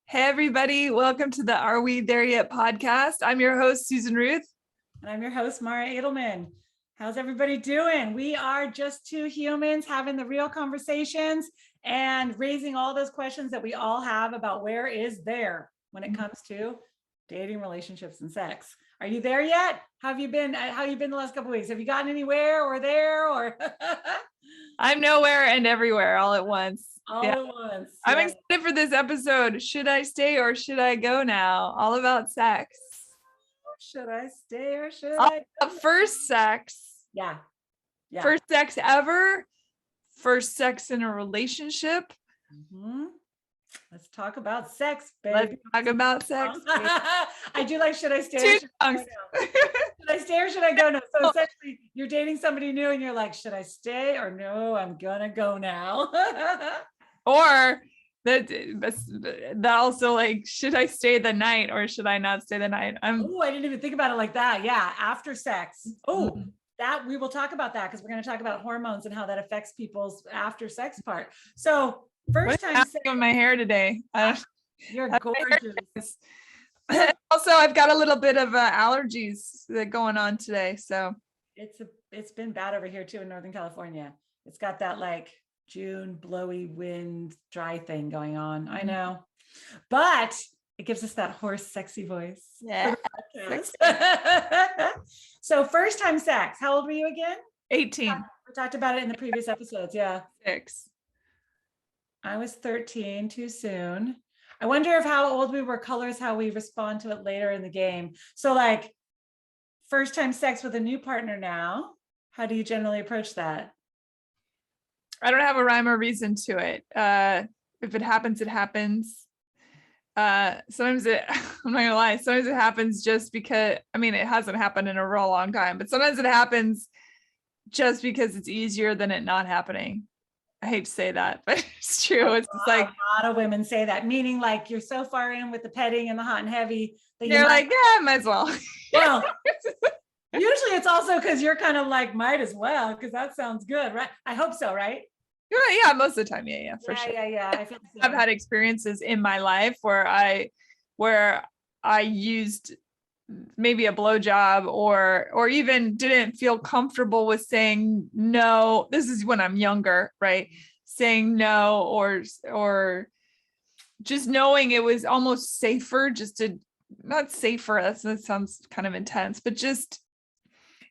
Hey, everybody. Welcome to the Are We There Yet podcast. I'm your host, Susan Ruth. And I'm your host, Mara Adelman. How's everybody doing? We are just two humans having the real conversations and raising all those questions that we all have about where is there when it comes to dating, relationships, and sex. Are you there yet? How have you been? How have you been the last couple of weeks? Have you gotten anywhere or there or? I'm nowhere and everywhere all at once. All at once. I'm excited for this episode. Should I stay or should I go now? All about sex. Should I stay or should I go? First sex. Yeah. First sex ever. First sex in a relationship. Let's talk about sex, baby. Let's talk about sex. I do like, should I stay or should I go now? Should I stay or should I go now? So essentially you're dating somebody new and you're like, should I stay or no, I'm gonna go now. Or that also like, should I stay the night or should I not stay the night? Oh, I didn't even think about it like that. Yeah, after sex. Oh, that we will talk about that because we're going to talk about hormones and how that affects people's after sex part. So first time sex, with my hair today. You're gorgeous. Also, I've got a little bit of allergies that going on today. So it's been bad over here too in Northern California. It's got that like June blowy wind dry thing going on. I know, but it gives us that hoarse sexy voice. Yeah. So first time sex, how old were you again? 18. We talked about it in the previous episodes. Yeah. 6. I was 13, too soon. I wonder if how old we were colors how we respond to it later in the game. So like first time sex with a new partner now, how do you generally approach that? I don't have a rhyme or reason to it. If it happens, it happens. Sometimes I'm not gonna lie, sometimes it happens just because, I mean, it hasn't happened in a real long time, but sometimes it happens just because it's easier than it not happening. I hate to say that, but it's true. It's just like a lot of women say that, meaning like you're so far in with the petting and the hot and heavy that you're like, yeah, might as well. Well, usually it's also because you're kind of like, might as well, because that sounds good, right? I hope so, right? Yeah, most of the time, yeah, for sure. Yeah. I feel I've had experiences in my life where I used maybe a blowjob or even didn't feel comfortable with saying no. This is when I'm younger, right? Saying no or just knowing it was almost safer just to not safer. That sounds kind of intense, but just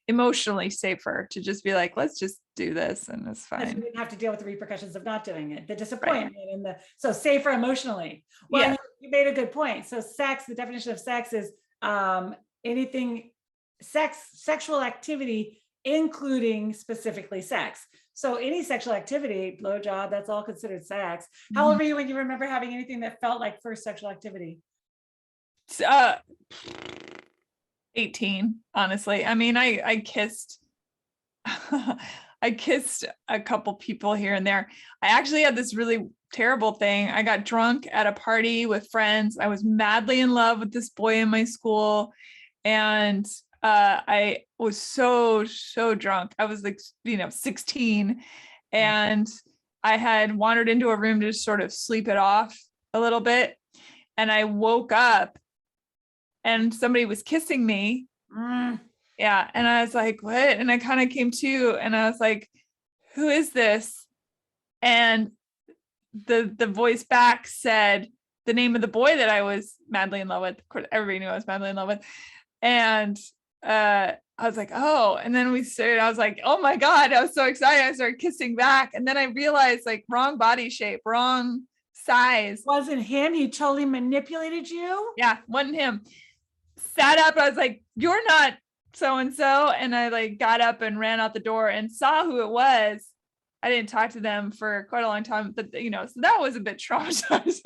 emotionally safer to just be like, let's just do this and it's fine. You didn't have to deal with the repercussions of not doing it, the disappointment and so safer emotionally. Well, yeah. You made a good point. So sex, the definition of sex is anything sexual activity, including specifically sex. So any sexual activity, blowjob, that's all considered sex. How old were you when you remember having anything that felt like first sexual activity? 18, honestly. I mean, I kissed I kissed a couple people here and there. I actually had this really terrible thing. I got drunk at a party with friends. I was madly in love with this boy in my school. And I was so drunk. I was like, 16. And I had wandered into a room to just sort of sleep it off a little bit. And I woke up and somebody was kissing me. Yeah. And I was like, what? And I kind of came to, and I was like, who is this? And the voice back said the name of the boy that I was madly in love with. Of course, everybody knew I was madly in love with. And I was like, oh, and then we started, I was like, oh my God, I was so excited. I started kissing back. And then I realized like wrong body shape, wrong size. Wasn't him. He totally manipulated you. Yeah. Wasn't him. Sat up. I was like, you're not so-and-so. And I like got up and ran out the door and saw who it was. I didn't talk to them for quite a long time, but so that was a bit traumatizing,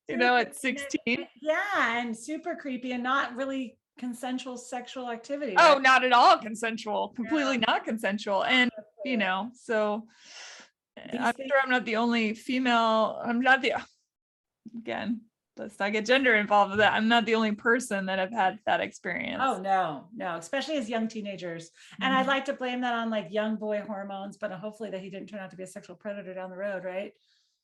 at 16. Yeah. And super creepy and not really consensual sexual activity. Oh, right? Not at all consensual, completely not consensual. And, so I'm sure I'm not the only female. Again, let's not get gender involved with that. I'm not the only person that have had that experience. Oh, no, especially as young teenagers. And I'd like to blame that on like young boy hormones, but hopefully that he didn't turn out to be a sexual predator down the road, right?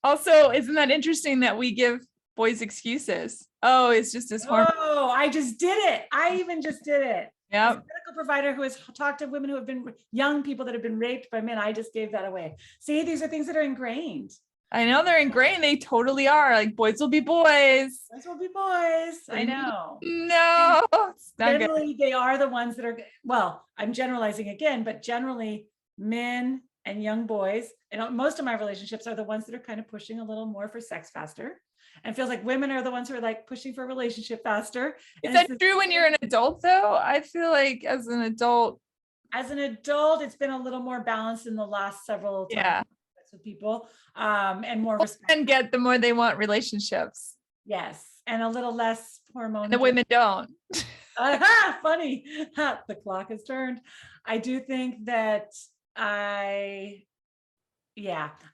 Also, isn't that interesting that we give boys' excuses. Oh, it's just as harmful. Oh, I just did it. I even just did it. As a Yep. medical provider who has talked to women who have been young people that have been raped by men, I just gave that away. See, these are things that are ingrained. I know they're ingrained. They totally are. Like boys will be boys. Those will be boys. I know. No, it's not good. Generally, they are the ones that are, well, I'm generalizing again, but generally men and young boys, and most of my relationships are the ones that are kind of pushing a little more for sex faster. And feels like women are the ones who are like pushing for a relationship faster. Is And that true when you're an adult though? I feel like as an adult, it's been a little more balanced in the last several times yeah, with people, and more respect. and get the more they want relationships. Yes, and a little less hormone. And the women don't. Funny, the clock has turned. I do think that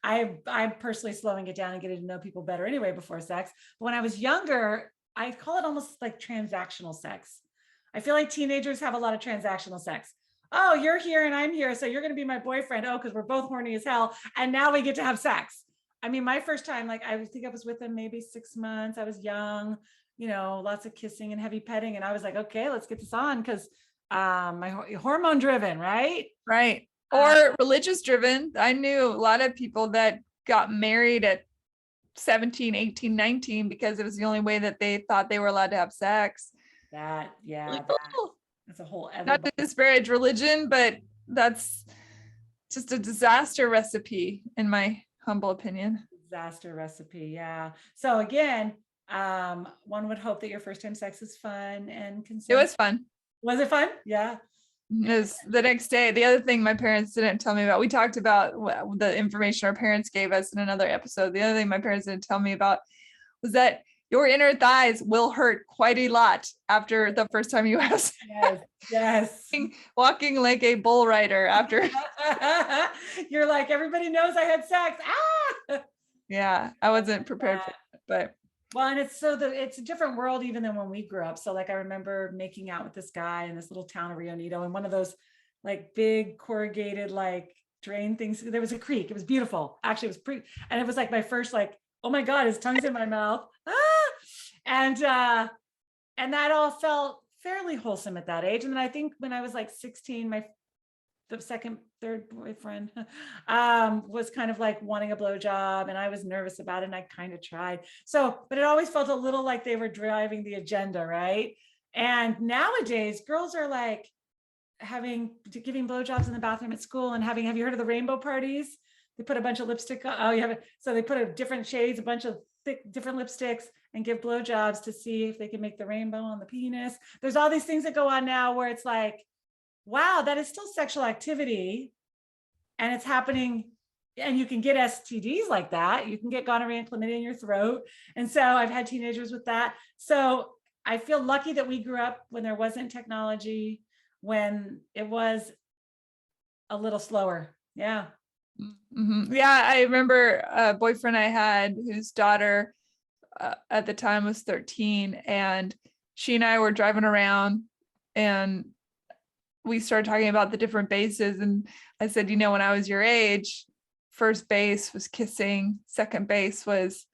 I'm personally slowing it down and getting to know people better anyway before sex. But when I was younger, I call it almost like transactional sex. I feel like teenagers have a lot of transactional sex. Oh, you're here and I'm here, so you're going to be my boyfriend. Oh, because we're both horny as hell, and now we get to have sex. I mean, my first time, like I think I was with him maybe 6 months. I was young, lots of kissing and heavy petting, and I was like, okay, let's get this on, because my hormone driven, right? Right. Or religious driven. I knew a lot of people that got married at 17, 18, 19 because it was the only way that they thought they were allowed to have sex. That's a whole other. Not to disparage religion, but that's just a disaster recipe, in my humble opinion. Disaster recipe, yeah. So again, one would hope that your first time sex is fun and It was fun. Was it fun? Yeah. It was the next day. The other thing my parents didn't tell me about, we talked about the information our parents gave us in another episode. The other thing my parents didn't tell me about was that your inner thighs will hurt quite a lot after the first time you have sex. Yes. Walking like a bull rider after. You're like, everybody knows I had sex. Yeah, I wasn't prepared for it, but. Well, and it's a different world even than when we grew up. So like I remember making out with this guy in this little town of Rio Neto, and one of those like big corrugated like drain things. There was a creek. It was beautiful. Actually, it was and it was like my first like, oh my God, his tongue's in my mouth. And that all felt fairly wholesome at that age. And then I think when I was like 16, the third boyfriend was kind of like wanting a blowjob, and I was nervous about it, and I kind of tried. So, but it always felt a little like they were driving the agenda, right? And nowadays, girls are like giving blowjobs in the bathroom at school, and have you heard of the rainbow parties? They put a bunch of lipstick on. Oh, you have it. So they put different shades, a bunch of thick, different lipsticks, and give blowjobs to see if they can make the rainbow on the penis. There's all these things that go on now where it's like, wow, that is still sexual activity, and it's happening, and you can get STDs like that. You can get gonorrhea and chlamydia in your throat. And so I've had teenagers with that. So I feel lucky that we grew up when there wasn't technology, when it was a little slower. Yeah. Mm-hmm. Yeah, I remember a boyfriend I had whose daughter at the time was 13, and she and I were driving around, and we started talking about the different bases, and I said, when I was your age, first base was kissing, second base was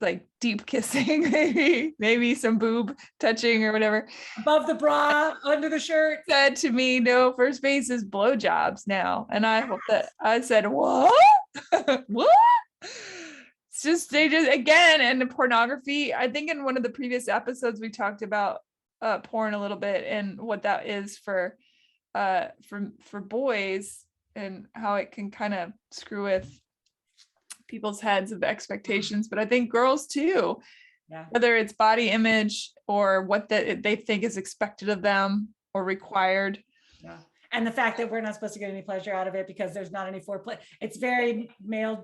like deep kissing, maybe some boob touching or whatever. Above the bra, under the shirt. Said to me, no, first base is blowjobs now. And I said, what? What? It's just, again, and the pornography. I think in one of the previous episodes, we talked about porn a little bit and what that is for boys, and how it can kind of screw with people's heads of expectations. But I think girls too, whether it's body image or what they think is expected of them or required. Yeah. And the fact that we're not supposed to get any pleasure out of it because there's not any foreplay. It's very male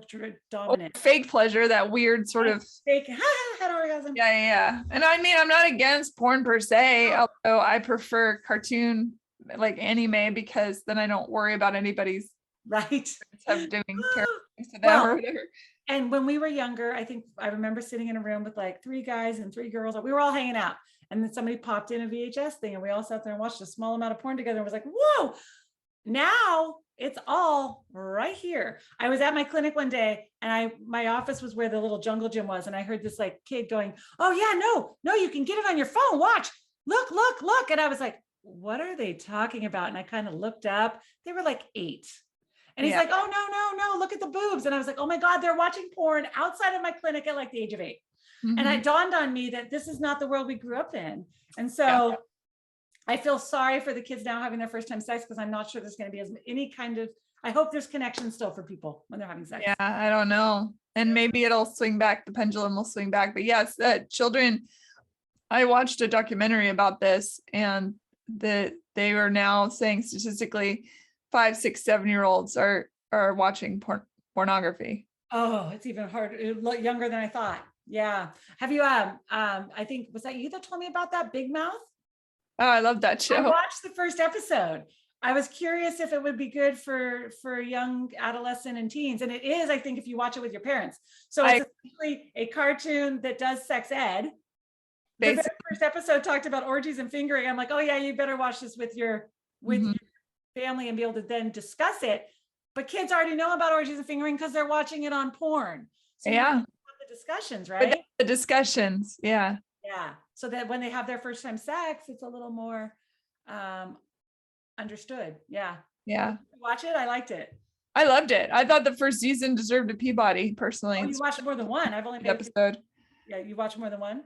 dominant. Or fake pleasure, that weird sort of fake head orgasm. Yeah. And I mean, I'm not against porn per se, although I prefer cartoon like anime, because then I don't worry about anybody's doing terrible things to them or whatever. And when we were younger, I remember sitting in a room with like 3 guys and 3 girls. We were all hanging out, and then somebody popped in a VHS thing, and we all sat there and watched a small amount of porn together and was like, whoa. Now it's all right here. I was at my clinic one day and my office was where the little jungle gym was. And I heard this like kid going, oh yeah, no, you can get it on your phone. Watch, look. And I was like, what are they talking about? And I kind of looked up, they were like 8. And he's like, oh, no, look at the boobs. And I was like, oh my God, they're watching porn outside of my clinic at like the age of 8. Mm-hmm. And it dawned on me that this is not the world we grew up in. And so I feel sorry for the kids now having their first time sex, because I'm not sure there's going to be any kind of, I hope there's connection still for people when they're having sex. Yeah, I don't know. And maybe it'll swing back, the pendulum will swing back. But yes, children, I watched a documentary about this, and that they are now saying statistically 5, 6, 7-year-olds are watching pornography. Oh, it's even harder, younger than I thought. Yeah. Have you, I think, was that you that told me about that Big Mouth? Oh, I love that show. I watched the first episode. I was curious if it would be good for young adolescent and teens. And it is, I think, if you watch it with your parents. So it's essentially a cartoon that does sex ed. The very first episode talked about orgies and fingering. I'm like, oh yeah, you better watch this with your family and be able to then discuss it. But kids already know about orgies and fingering because they're watching it on porn. So yeah. The discussions, right? The discussions. Yeah. Yeah. So that when they have their first time sex, it's a little more understood. Yeah. Yeah. Watch it. I liked it. I loved it. I thought the first season deserved a Peabody personally. Oh, you watched more than one. I've only been episode. Yeah. You watched more than one?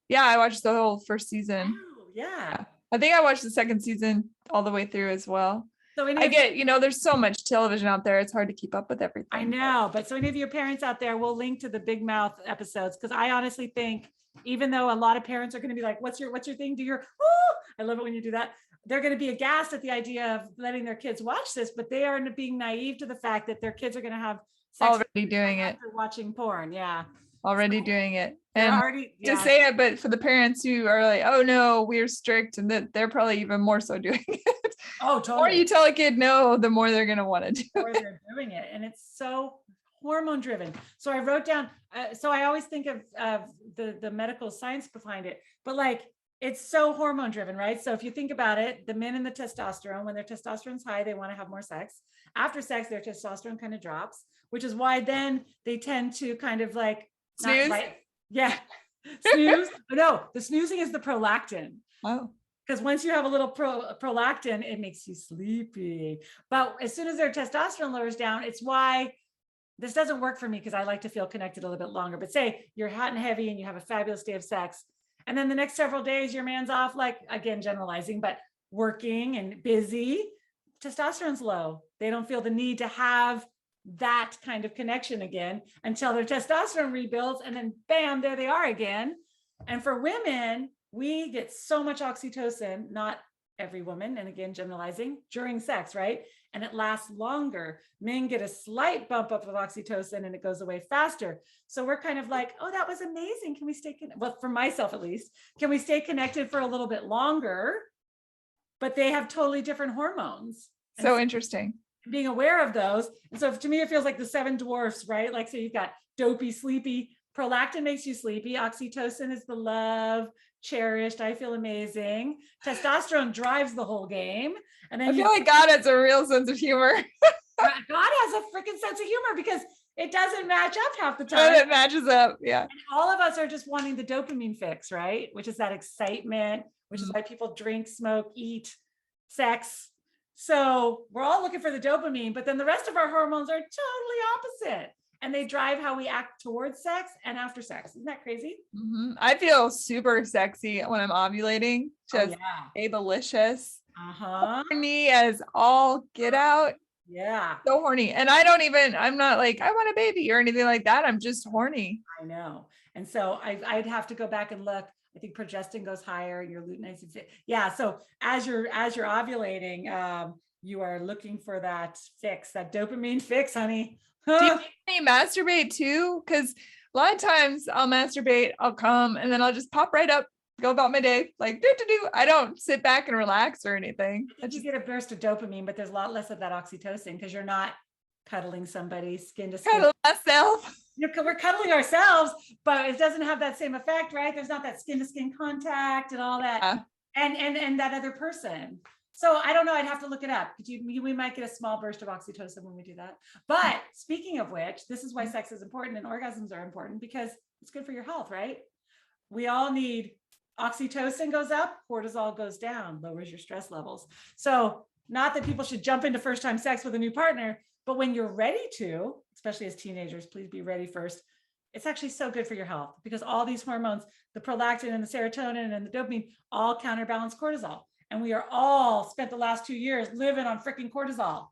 Yeah. I watched the whole first season. Oh, yeah. I think I watched the second season all the way through as well. So I get, there's so much television out there. It's hard to keep up with everything. I know. But so any of your parents out there, we'll link to the Big Mouth episodes. Cause I honestly think, even though a lot of parents are going to be like, what's your thing? Do your, woo! I love it when you do that. They're going to be aghast at the idea of letting their kids watch this, but they are being naive to the fact that their kids are going to have sex already doing it, watching porn. Yeah. Already doing it. And already, to say it, but for the parents who are like, oh no, we're strict, and that they're probably even more so doing it. Oh, totally. The more you tell a kid no, the more they're going to want to do it. They're doing it. And it's so hormone driven. So I wrote down, so I always think of the medical science behind it, but like, it's so hormone driven, right? So if you think about it, the men and the testosterone, when their testosterone's high, they want to have more sex. After sex, their testosterone kind of drops, which is why then they tend to kind of like, snooze. Yeah. Snooze. No, the snoozing is the prolactin. Oh. Because once you have a little prolactin, it makes you sleepy. But as soon as their testosterone lowers down, it's why this doesn't work for me, because I like to feel connected a little bit longer. But say you're hot and heavy and you have a fabulous day of sex, and then the next several days your man's off, like, again, generalizing, but working and busy, testosterone's low. They don't feel the need to have that kind of connection again until their testosterone rebuilds, and then bam, there they are again. And for women, we get so much oxytocin, not every woman, and again, generalizing, during sex, right? And it lasts longer. Men get a slight bump up of oxytocin and it goes away faster. So we're kind of like, oh, that was amazing. Can we stay connected? Well, for myself, at least, can we stay connected for a little bit longer? But they have totally different hormones. So interesting. Being aware of those. And so to me, it feels like the 7 dwarfs, right? Like, so you've got dopey, sleepy, prolactin makes you sleepy. Oxytocin is the love, cherished, I feel amazing. Testosterone drives the whole game. And then I feel like God has a real sense of humor. God has a freaking sense of humor, because it doesn't match up half the time. It matches up. Yeah. And all of us are just wanting the dopamine fix, right? Which is that excitement, which is why people drink, smoke, eat, sex. So we're all looking for the dopamine, but then the rest of our hormones are totally opposite. And they drive how we act towards sex and after sex. Isn't that crazy? Mm-hmm. I feel super sexy when I'm ovulating. Just ableicious. Horny as all get out. Yeah. So horny. And I'm not like, I want a baby or anything like that. I'm just horny. I know. And so I'd have to go back and look. I think progestin goes higher, your luteinizing. Yeah. So as you're ovulating, you are looking for that fix, that dopamine fix, honey. Do you masturbate too? Because a lot of times I'll masturbate, I'll come, and then I'll just pop right up, go about my day. Like, I don't sit back and relax or anything. I just get a burst of dopamine, but there's a lot less of that oxytocin because you're not cuddling somebody skin to skin. Cuddle myself. We're cuddling ourselves, but it doesn't have that same effect, right? There's not that skin to skin contact and all that. And that other person. So I don't know. I'd have to look it up. We might get a small burst of oxytocin when we do that. But speaking of which, this is why sex is important and orgasms are important, because it's good for your health, right? We all need oxytocin goes up, cortisol goes down, lowers your stress levels. So not that people should jump into first time sex with a new partner, but when you're ready to, especially as teenagers, please be ready first. It's actually so good for your health because all these hormones, the prolactin and the serotonin and the dopamine, all counterbalance cortisol. And we are all spent the last 2 years living on freaking cortisol.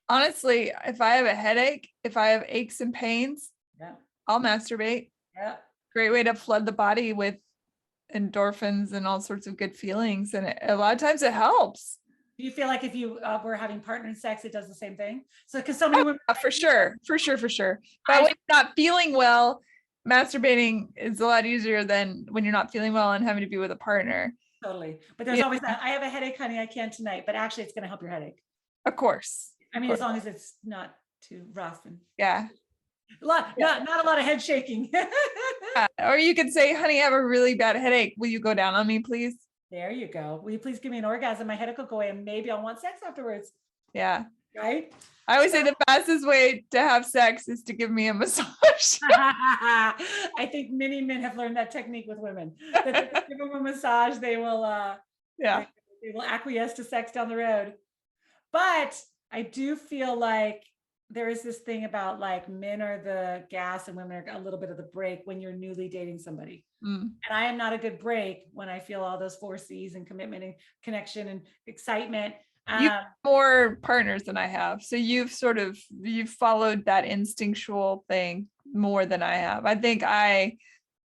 Honestly, if I have a headache, if I have aches and pains, Yeah. I'll masturbate. Yeah. Great way to flood the body with endorphins and all sorts of good feelings. And a lot of times it helps. Do you feel like if you were having partner sex, it does the same thing? So, because so many women. For sure. But when you're not feeling well, masturbating is a lot easier than when you're not feeling well and having to be with a partner. Totally. But there's always that, I have a headache, honey, I can't tonight, but actually it's going to help your headache. Of course. I mean, as long as it's not too rough and yeah. Not a lot of head shaking. Or you could say, honey, I have a really bad headache. Will you go down on me, please? There you go. Will you please give me an orgasm? My headache will go away and maybe I'll want sex afterwards. Yeah. Right? I always say the fastest way to have sex is to give me a massage. I think many men have learned that technique with women. That if they give them a massage, they will they will acquiesce to sex down the road. But I do feel like there is this thing about like men are the gas and women are a little bit of the brake when you're newly dating somebody. And I am not a good brake when I feel all those 4 C's and commitment and connection and excitement. You have more partners than I have. So you've followed that instinctual thing more than I have. I think I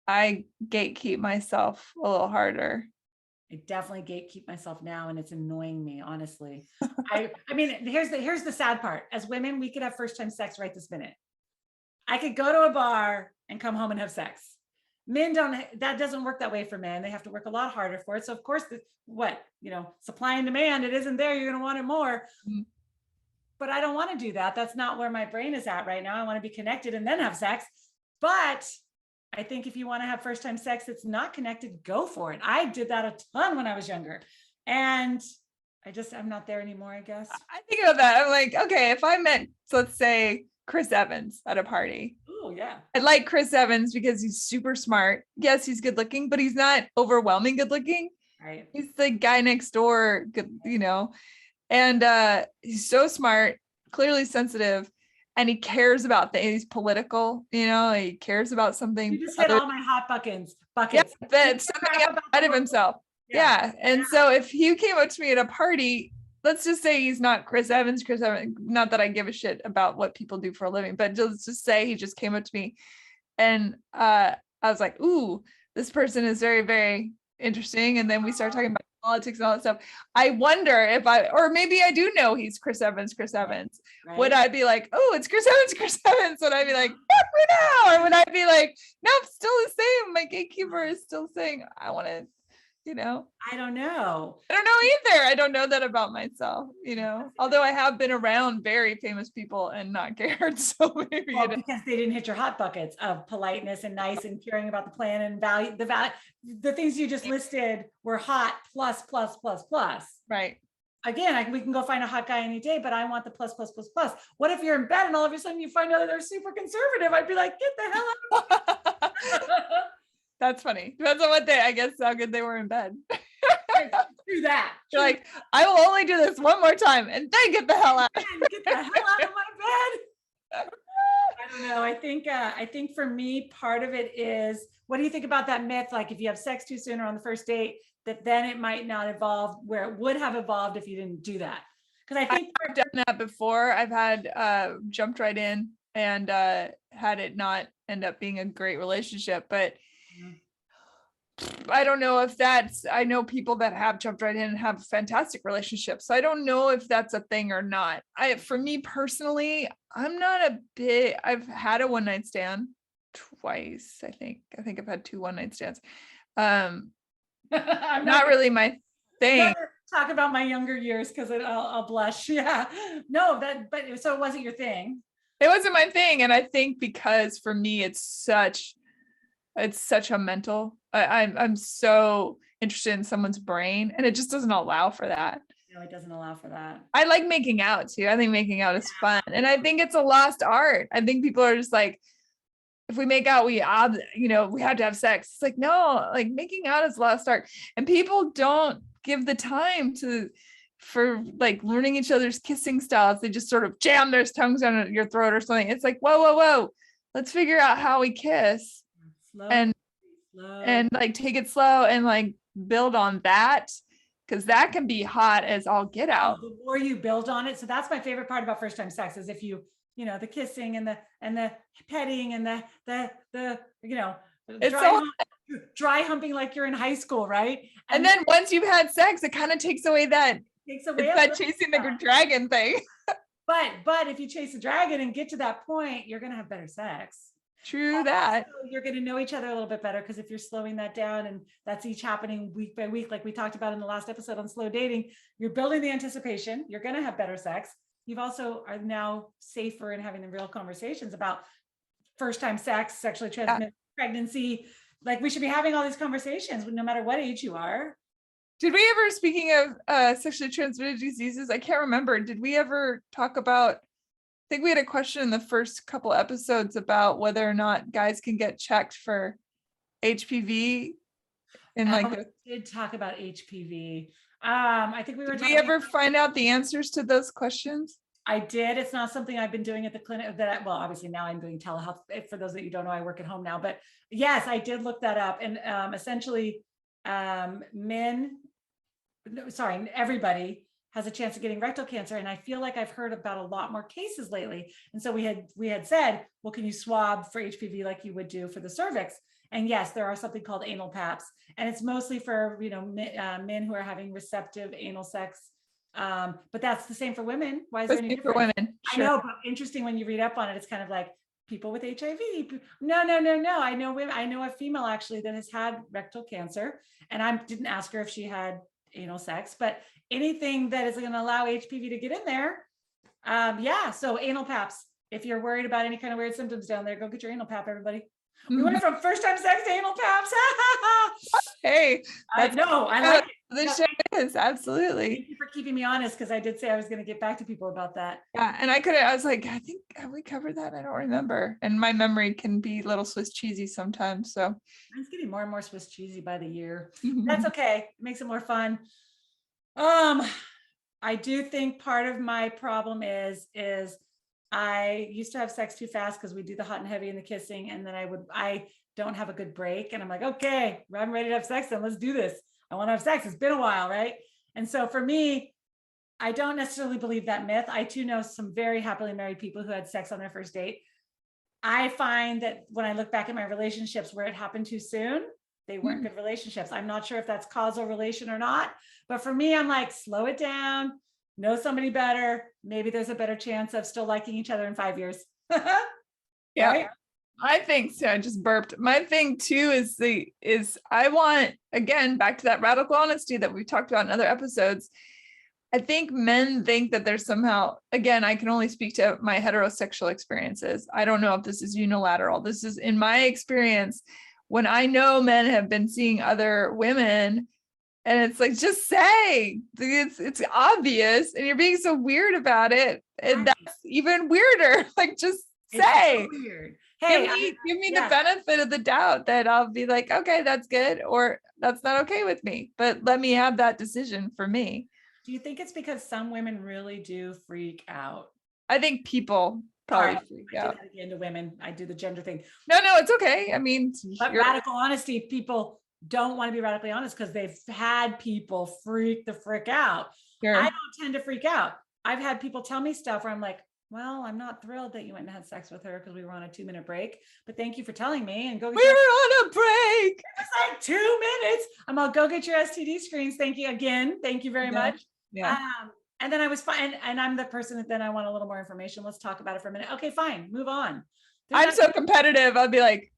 gatekeep myself a little harder. I definitely gatekeep myself now and it's annoying me, honestly. I mean, here's the sad part. As women, we could have first time sex right this minute. I could go to a bar and come home and have sex. Men that doesn't work that way for men. They have to work a lot harder for it. So of course, supply and demand, it isn't there. You're going to want it more. But I don't want to do that. That's not where my brain is at right now. I want to be connected and then have sex. But I think if you want to have first time sex that's not connected, go for it. I did that a ton when I was younger. And I'm not there anymore, I guess. I think about that. I'm like, okay, if I met, let's say, Chris Evans at a party. Oh, yeah. I like Chris Evans because he's super smart. Yes, he's good looking, but he's not overwhelming good looking. Right. He's the guy next door, good, and he's so smart, clearly sensitive, and he cares about things. He's political, he cares about something. You just hit all my hot buckets. Yeah, that's something outside of himself. Yeah. And so if he came up to me at a party, let's just say he's not Chris Evans, not that I give a shit about what people do for a living, but just say he just came up to me and I was like, ooh, this person is very, very interesting. And then we start talking about politics and all that stuff. I wonder or maybe I do know he's Chris Evans. Right. Would I be like, oh, it's Chris Evans? Would I be like, fuck me now? Or would I be like, nope, still the same. My gatekeeper is still saying, I want to, I don't know either. I don't know that about myself, although I have been around very famous people and not cared. So maybe because they didn't hit your hot buckets of politeness and nice and caring about the plan and value. The things you just listed were hot plus. Right. Again, we can go find a hot guy any day, but I want the plus. What if you're in bed and all of a sudden you find out that they're super conservative? I'd be like, get the hell out. That's funny. Depends on what day. I guess how good they were in bed. Do that. You're like, I will only do this one more time and then get the hell out. Get the hell out of my bed. I don't know. I think for me, part of it is, what do you think about that myth? Like if you have sex too soon or on the first date, that then it might not evolve where it would have evolved if you didn't do that. Because I think I've done that before. I've had jumped right in and had it not end up being a great relationship, but I don't know if I know people that have jumped right in and have fantastic relationships. So I don't know if that's a thing or not. For me personally, I've had a one night stand twice. I think I've had 2 one night stands. Not really my thing. Talk about my younger years because I'll blush. Yeah. No, so it wasn't your thing. It wasn't my thing. And I think because for me, it's such a mental, I'm so interested in someone's brain and it just doesn't allow for that. No, it doesn't allow for that. I like making out too. I think making out is fun. And I think it's a lost art. I think people are just like, if we make out, we have to have sex. It's like, no, like making out is lost art. And people don't give the time for like learning each other's kissing styles. They just sort of jam their tongues down your throat or something. It's like, whoa, whoa, whoa. Let's figure out how we kiss Slow, and slow. like take it slow and like build on that. Cause that can be hot as all get out. The more you build on it. So that's my favorite part about first time sex is if you the kissing and the petting and the It's dry humping like you're in high school, right? And then once you've had sex, it kind of takes away that takes away it's that chasing the dragon thing. But if you chase a dragon and get to that point, you're gonna have better sex. True that. Also, you're gonna know each other a little bit better because if you're slowing that down and that's each happening week by week, like we talked about in the last episode on slow dating, you're building the anticipation. You're gonna have better sex. You've also are now safer in having the real conversations about first time sex, sexually transmitted pregnancy. Like we should be having all these conversations no matter what age you are. Did we ever, speaking of sexually transmitted diseases, I can't remember, did we ever talk about, I think we had a question in the first couple episodes about whether or not guys can get checked for HPV and We did talk about HPV. I think we were. Did we ever find out the answers to those questions? I did. It's not something I've been doing at the clinic well, obviously now I'm doing telehealth. For those that you don't know, I work at home now, but yes, I did look that up. And essentially everybody has a chance of getting rectal cancer. And I feel like I've heard about a lot more cases lately. And so we had said, well, can you swab for HPV like you would do for the cervix? And yes, there are something called anal paps, and it's mostly for men who are having receptive anal sex. But that's the same for women. Why is there any difference? For women? Sure. I know, but interesting when you read up on it, it's kind of like people with HIV. No. I know women. I know a female actually that has had rectal cancer, and I didn't ask her if she had anal sex, but anything that is going to allow HPV to get in there. So anal paps. If you're worried about any kind of weird symptoms down there, go get your anal pap, everybody. We went from first time sex to anal paps. Hey, I know. I like it. This show is absolutely. Thank you for keeping me honest, because I did say I was going to get back to people about that. Yeah, and I was like, I think, have we covered that? I don't remember. And my memory can be a little Swiss cheesy sometimes. So it's getting more and more Swiss cheesy by the year. That's okay. It makes it more fun. I do think part of my problem is I used to have sex too fast because we do the hot and heavy and the kissing, and then I don't have a good break, and I'm like, okay, I'm ready to have sex, then let's do this. I want to have sex. It's been a while, right? And so for me, I don't necessarily believe that myth. I too know some very happily married people who had sex on their first date. I find that when I look back at my relationships where it happened too soon, they weren't good relationships. I'm not sure if that's causal relation or not, but for me, I'm like, slow it down. Know somebody better. Maybe there's a better chance of still liking each other in 5 years. Yeah, right? I think so. I just burped. My thing too is I want, again, back to that radical honesty that we've talked about in other episodes. I think men think that there's somehow, again, I can only speak to my heterosexual experiences. I don't know if this is unilateral. This is in my experience when I know men have been seeing other women. And it's like, just say it's obvious, and you're being so weird about it, and that's even weirder. Like, just say. So weird. Hey, give me the benefit of the doubt that I'll be like, okay, that's good, or that's not okay with me. But let me have that decision for me. Do you think it's because some women really do freak out? I think people probably freak out. I do that again to women. I do the gender thing. No, it's okay. I mean, but radical honesty, people don't want to be radically honest because they've had people freak the frick out. Sure. I don't tend to freak out. I've had people tell me stuff where I'm like, well, I'm not thrilled that you went and had sex with her because we were on a 2-minute break, but thank you for telling me, and go get we were on a break. It's like 2 minutes. I'm all, go get your STD screens. Thank you again. Thank you very much. Yeah. And then I was fine. And I'm the person that then I want a little more information. Let's talk about it for a minute. Okay, fine. Move on. I'm so competitive. I'll be like,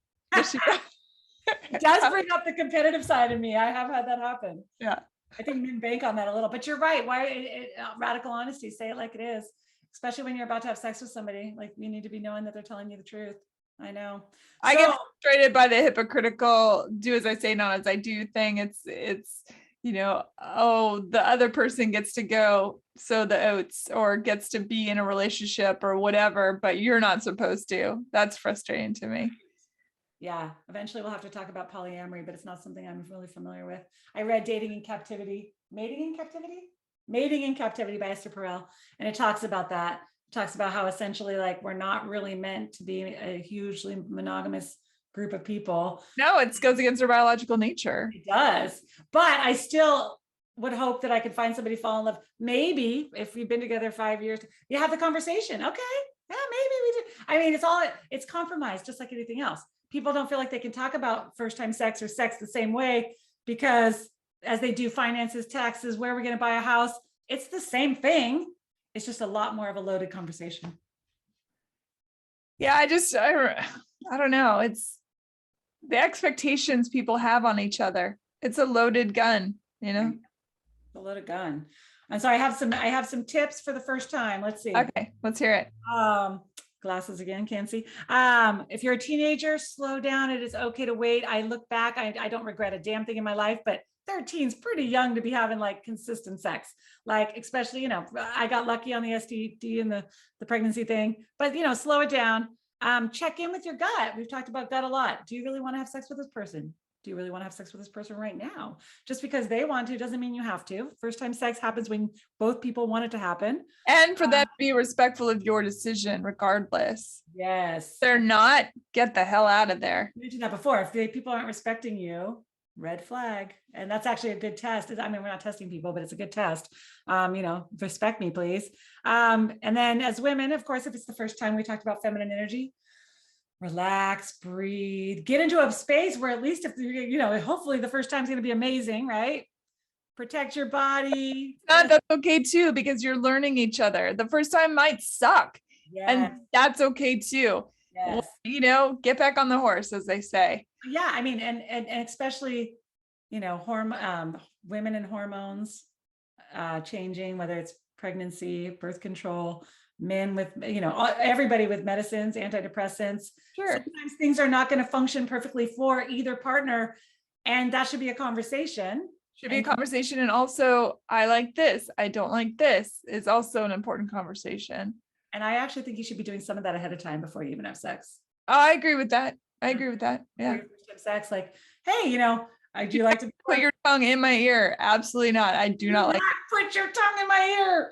it does bring up the competitive side of me. I have had that happen. Yeah. I think men bank on that a little, but you're right. Why radical honesty, say it like it is, especially when you're about to have sex with somebody. Like, you need to be knowing that they're telling you the truth. I know. I get frustrated by the hypocritical do as I say, not as I do thing. It's oh, the other person gets to go sow the oats or gets to be in a relationship or whatever, but you're not supposed to. That's frustrating to me. Yeah. Eventually we'll have to talk about polyamory, but it's not something I'm really familiar with. I read Mating in Captivity by Esther Perel. And it talks about that. It talks about how essentially like we're not really meant to be a hugely monogamous group of people. No, it goes against our biological nature. It does. But I still would hope that I could find somebody fall in love. Maybe if we've been together 5 years, you have the conversation. Okay. Yeah, maybe we do. I mean, it's compromise, just like anything else. People don't feel like they can talk about first time sex or sex the same way because as they do finances, taxes, where are we going to buy a house? It's the same thing. It's just a lot more of a loaded conversation. Yeah, I don't know. It's the expectations people have on each other. It's a loaded gun, A loaded gun. And so I have some tips for the first time. Let's see. Okay, let's hear it. Glasses again, can't see. If you're a teenager, slow down. It is okay to wait. I look back, I don't regret a damn thing in my life, but 13's pretty young to be having like consistent sex. Like, especially, I got lucky on the STD and the pregnancy thing, but slow it down. Check in with your gut. We've talked about gut a lot. Do you really want to have sex with this person? Do you really want to have sex with this person right now? Just because they want to doesn't mean you have to. First time sex happens when both people want it to happen. And for them to be respectful of your decision, regardless. Yes. If they're not, get the hell out of there. I mentioned that before. If people aren't respecting you, red flag. And that's actually a good test. I mean, we're not testing people, but it's a good test. Respect me, please. And then as women, of course, if it's the first time, we talked about feminine energy. Relax, breathe, get into a space where at least if hopefully the first time is going to be amazing, right? Protect your body. That's okay too, because you're learning each other. The first time might suck. Yes. And that's okay too. Yes. Get back on the horse, as they say. Yeah. I mean, and especially, women and hormones changing, whether it's pregnancy, birth control, men with, everybody with medicines, antidepressants. Sure. Sometimes things are not going to function perfectly for either partner. And that should be a conversation. And also, I like this, I don't like this is also an important conversation. And I actually think you should be doing some of that ahead of time before you even have sex. Oh, I agree with that. Yeah. Sex, like, hey, I do like to put your tongue in my ear. Absolutely not. I do not like put your tongue in my ear.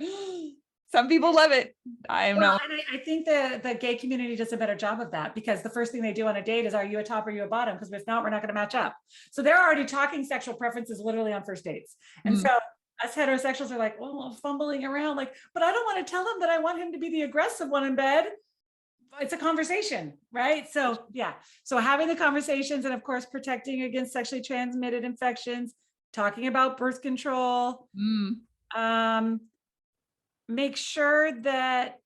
Some people love it. I am not. And I think the gay community does a better job of that, because the first thing they do on a date is, are you a top or are you a bottom? Because if not, we're not going to match up. So they're already talking sexual preferences literally on first dates. And so us heterosexuals are like, well, fumbling around, like, but I don't want to tell him that I want him to be the aggressive one in bed. It's a conversation, right? So yeah. So having the conversations, and of course, protecting against sexually transmitted infections, talking about birth control, make sure that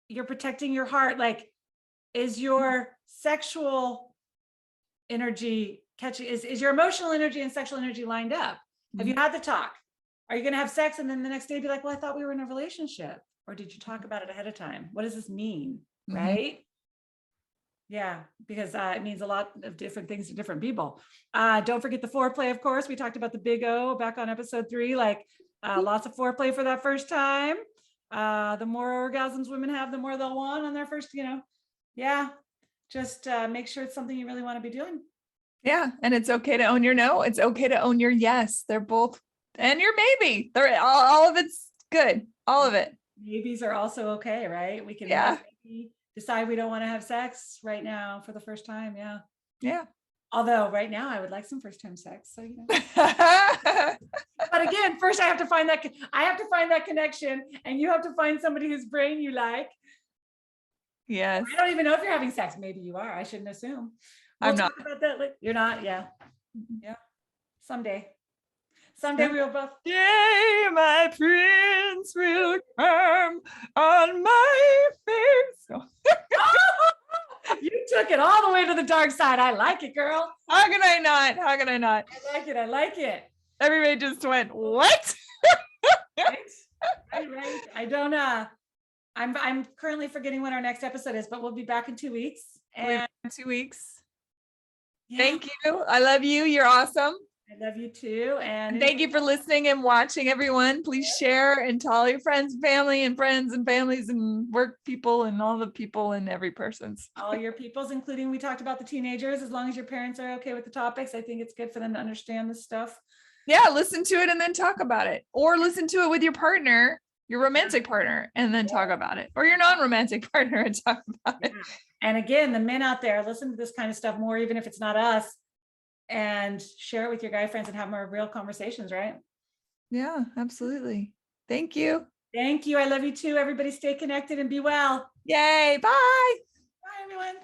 you're protecting your heart. Like, is your sexual energy catching, is your emotional energy and sexual energy lined up? Have you had the talk? Are you going to have sex and then the next day be like, well, I thought we were in a relationship? Or did you talk about it ahead of time? What does this mean? Right? Yeah, because it means a lot of different things to different people. Don't forget the foreplay, of course. We talked about the big O back on episode 3, like lots of foreplay for that first time. The more orgasms women have, the more they'll want on their first, just make sure it's something you really want to be doing. Yeah. And it's okay to own your no. It's okay to own your yes. They're both, and your maybe. They're all of it's good. All of it. Maybes are also okay, right? We can decide we don't want to have sex right now for the first time. Yeah. Yeah. Although right now I would like some first time sex. So, but again, first I have to find that connection, and you have to find somebody whose brain you like. Yes. I don't even know if you're having sex. Maybe you are. I shouldn't assume. I'm not. Talk about that. You're not. Yeah. Yeah. Someday we'll both. Yay, my prince will come on my face. You took it all the way to the dark side. I like it, girl. How can I not? I like it. Everybody just went, what? Right. I don't I'm currently forgetting when our next episode is, but we'll be back in 2 weeks. And 2 weeks. Yeah. Thank you. I love you. You're awesome. I love you too. And thank you for listening and watching, everyone. Please share and tell all your friends, family, and friends and families and work people and all the people and every person's. All your peoples, including we talked about the teenagers, as long as your parents are okay with the topics, I think it's good for them to understand this stuff. Yeah, listen to it and then talk about it. Or listen to it with your partner, your romantic partner, and then talk about it. Or your non-romantic partner and talk about it. And again, the men out there, listen to this kind of stuff more, even if it's not us, and share it with your guy friends and have more real conversations, right? Yeah, absolutely. Thank you. Thank you. I love you too. Everybody stay connected and be well. Yay. Bye. Bye, everyone.